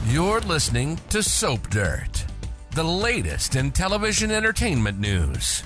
You're listening to Soap Dirt, the latest in television entertainment news.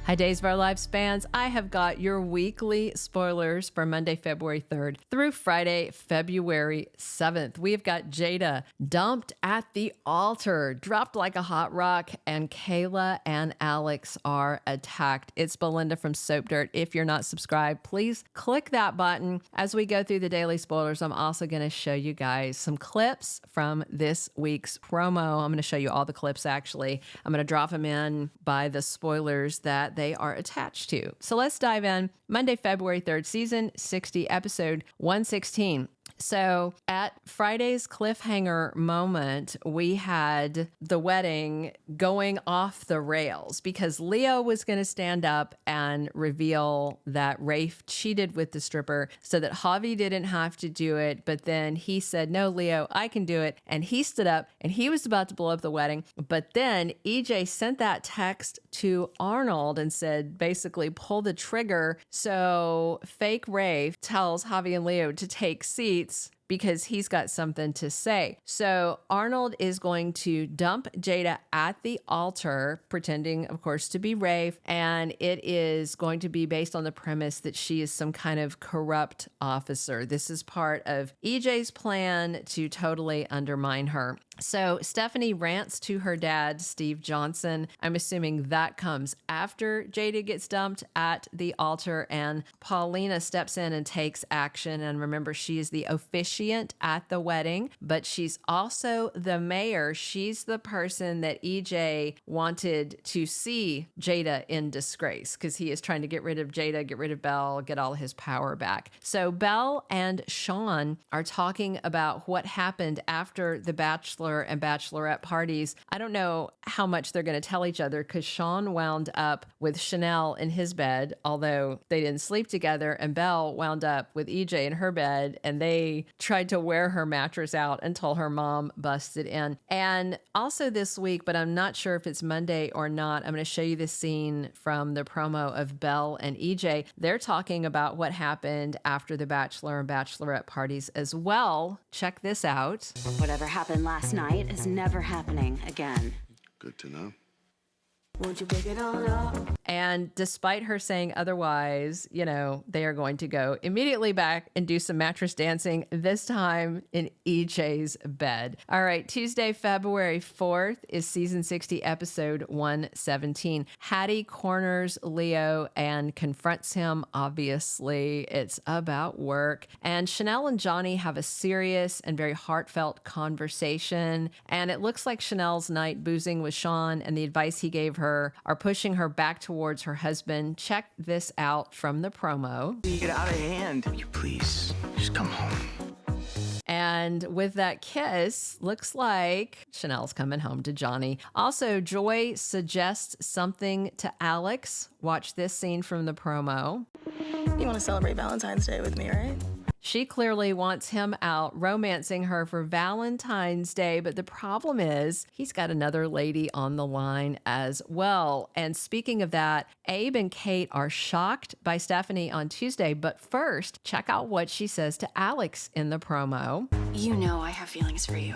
Hi, Days of Our Lives fans. I have got your weekly spoilers for Monday, February 3rd through Friday, February 7th. We've got Jada dumped at the altar, dropped like a hot rock, and Kayla and Alex are attacked. It's Belinda from Soap Dirt. If you're not subscribed, please click that button. As we go through the daily spoilers, I'm also going to show you guys some clips from this week's promo. I'm going to show you all the clips, actually. I'm going to drop them in by the spoilers that they are attached to. So let's dive in. Monday, February 3rd, season 60, episode 116. So at Friday's cliffhanger moment, we had the wedding going off the rails because Leo was going to stand up and reveal that Rafe cheated with the stripper so that Javi didn't have to do it. But then he said, no, Leo, I can do it. And he stood up and he was about to blow up the wedding. But then EJ sent that text to Arnold and said, basically, pull the trigger. So fake Rafe tells Javi and Leo to take seats because he's got something to say. So Arnold is going to dump Jada at the altar, pretending, of course, to be Rafe. And it is going to be based on the premise that she is some kind of corrupt officer. This is part of EJ's plan to totally undermine her. So Stephanie rants to her dad, Steve Johnson. I'm assuming that comes after Jada gets dumped at the altar, and Paulina steps in and takes action. And remember, she is the officiant at the wedding, but she's also the mayor. She's the person that EJ wanted to see Jada in disgrace because he is trying to get rid of Jada, get rid of Belle, get all his power back. So Belle and Sean are talking about what happened after the Bachelor and Bachelorette parties. I don't know how much they're going to tell each other because Sean wound up with Chanel in his bed, although they didn't sleep together, and Belle wound up with EJ in her bed, and they tried to wear her mattress out until her mom busted in. And also this week, but I'm not sure if it's Monday or not, I'm going to show you this scene from the promo of Belle and EJ. They're talking about what happened after the Bachelor and Bachelorette parties as well. Check this out. Whatever happened last night is never happening again. Good to know. Won't you pick it on up? And despite her saying otherwise, you know, they are going to go immediately back and do some mattress dancing, this time in EJ's bed. All right, Tuesday, February 4th is season 60, episode 117. Hattie corners Leo and confronts him. Obviously, it's about work. And Chanel and Johnny have a serious and very heartfelt conversation. And it looks like Chanel's night boozing with Sean and the advice he gave her are pushing her back towards her husband. Check this out from the promo. You get out of hand. Will you please just come home? And with that kiss, looks like Chanel's coming home to Johnny. Also, Joy suggests something to Alex. Watch this scene from the promo. You want to celebrate Valentine's Day with me, right? She clearly wants him out romancing her for Valentine's Day, but the problem is he's got another lady on the line as well. And speaking of that, Abe and Kate are shocked by Stephanie on Tuesday, but first, check out what she says to Alex in the promo. You know I have feelings for you.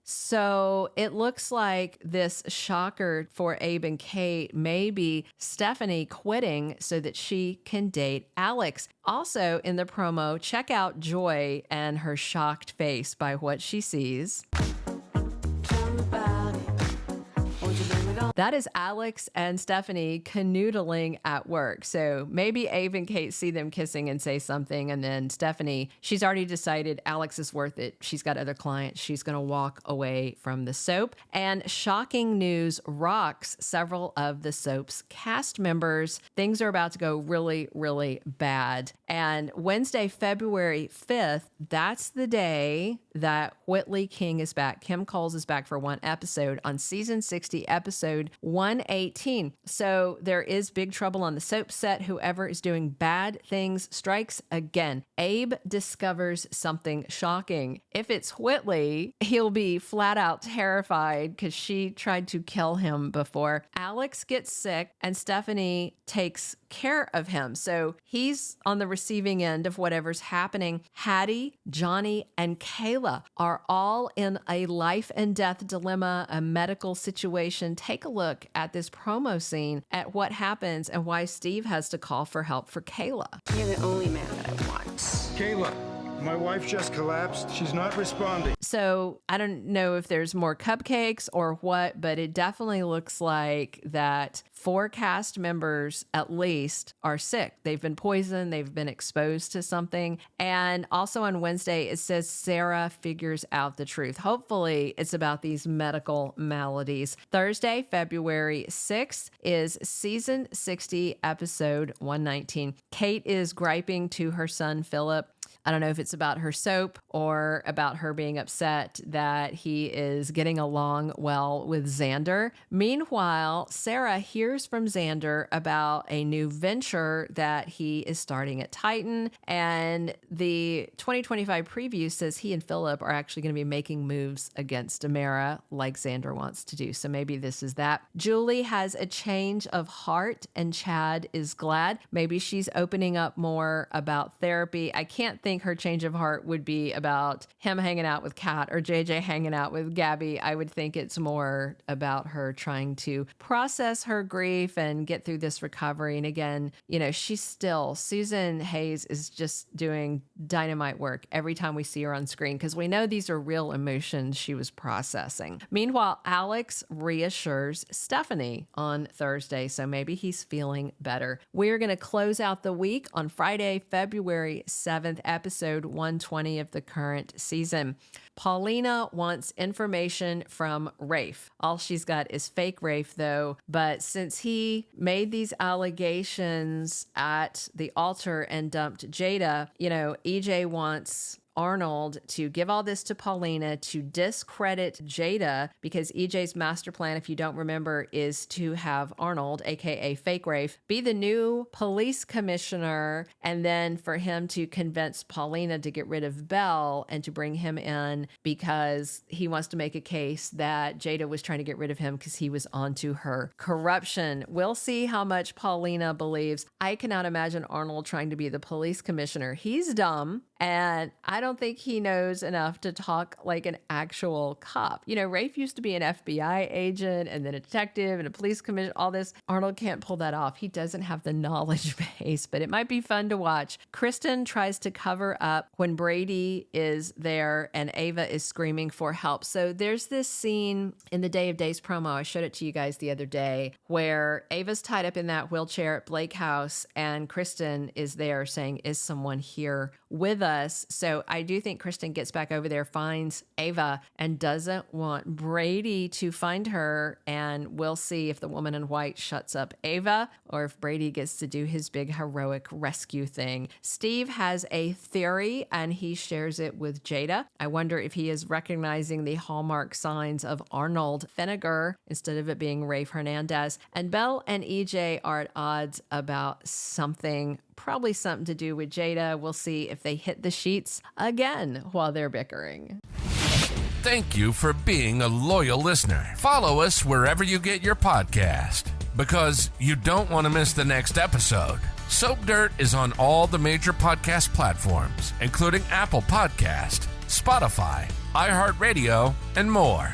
So it looks like this shocker for Abe and Kate may be Stephanie quitting so that she can date Alex. Also in the promo, check out Joy and her shocked face by what she sees. That is Alex and Stephanie canoodling at work. So maybe Abe and Kate see them kissing and say something. And then Stephanie, she's already decided Alex is worth it. She's got other clients. She's going to walk away from the soap. And shocking news rocks several of the soap's cast members. Things are about to go really, really bad. And Wednesday, February 5th, that's the day that Whitley King is back. Kim Coles is back for one episode on season 60, episode episode 118. So there is big trouble on the soap set. Whoever is doing bad things strikes again. Abe discovers something shocking. If it's Whitley, he'll be flat out terrified because she tried to kill him before. Alex gets sick and Stephanie takes care of him. So he's on the receiving end of whatever's happening. Hattie, Johnny, and Kayla are all in a life and death dilemma, a medical situation. Take a look at this promo scene at what happens and why Steve has to call for help for Kayla. You're the only man that I want. Kayla, my wife just collapsed. She's not responding. So I don't know if there's more cupcakes or what, but it definitely looks like that 4 cast members at least are sick. They've been poisoned. They've been exposed to something. And also on Wednesday, it says Sarah figures out the truth. Hopefully it's about these medical maladies. Thursday, February 6th is season 60, episode 119. Kate is griping to her son, Philip. I don't know if it's about her soap or about her being upset that he is getting along well with Xander. Meanwhile, Sarah hears from Xander about a new venture that he is starting at Titan, and the 2025 preview says he and Philip are actually going to be making moves against DiMera like Xander wants to do. So maybe this is that. Julie has a change of heart and Chad is glad. Maybe she's opening up more about therapy. I can't think her change of heart would be about him hanging out with Kat or JJ hanging out with Gabby. I would think it's more about her trying to process her grief and get through this recovery. And again, you know, Susan Hayes is just doing dynamite work every time we see her on screen because we know these are real emotions she was processing. Meanwhile, Alex reassures Stephanie on Thursday, so maybe he's feeling better. We're going to close out the week on Friday, February 7th, episode 120 of the current season. Paulina wants information from Rafe. All she's got is fake Rafe, though. But since he made these allegations at the altar and dumped Jada, you know, EJ wants Arnold to give all this to Paulina to discredit Jada because EJ's master plan, if you don't remember, is to have Arnold, aka Fake Rafe, be the new police commissioner and then for him to convince Paulina to get rid of Belle and to bring him in because he wants to make a case that Jada was trying to get rid of him because he was onto her corruption. We'll see how much Paulina believes. I cannot imagine Arnold trying to be the police commissioner. He's dumb. And I don't think he knows enough to talk like an actual cop. You know, Rafe used to be an FBI agent and then a detective and a police commissioner, all this. Arnold can't pull that off. He doesn't have the knowledge base, but it might be fun to watch. Kristen tries to cover up when Brady is there and Ava is screaming for help. So there's this scene in the Day of Days promo, I showed it to you guys the other day, where Ava's tied up in that wheelchair at Blake House and Kristen is there saying, is someone here with us? So I do think Kristen gets back over there, finds Ava, and doesn't want Brady to find her. And we'll see if the woman in white shuts up Ava or if Brady gets to do his big heroic rescue thing. Steve has a theory and he shares it with Jada. I wonder if he is recognizing the hallmark signs of Arnold Finnegar instead of it being Rafe Hernandez. And Belle and EJ are at odds about something, probably something to do with Jada. We'll see if they hit the sheets again while they're bickering. Thank you for being a loyal listener. Follow us wherever you get your podcast because you don't want to miss the next episode. Soap Dirt is on all the major podcast platforms, including Apple Podcast, Spotify, iHeartRadio, and more.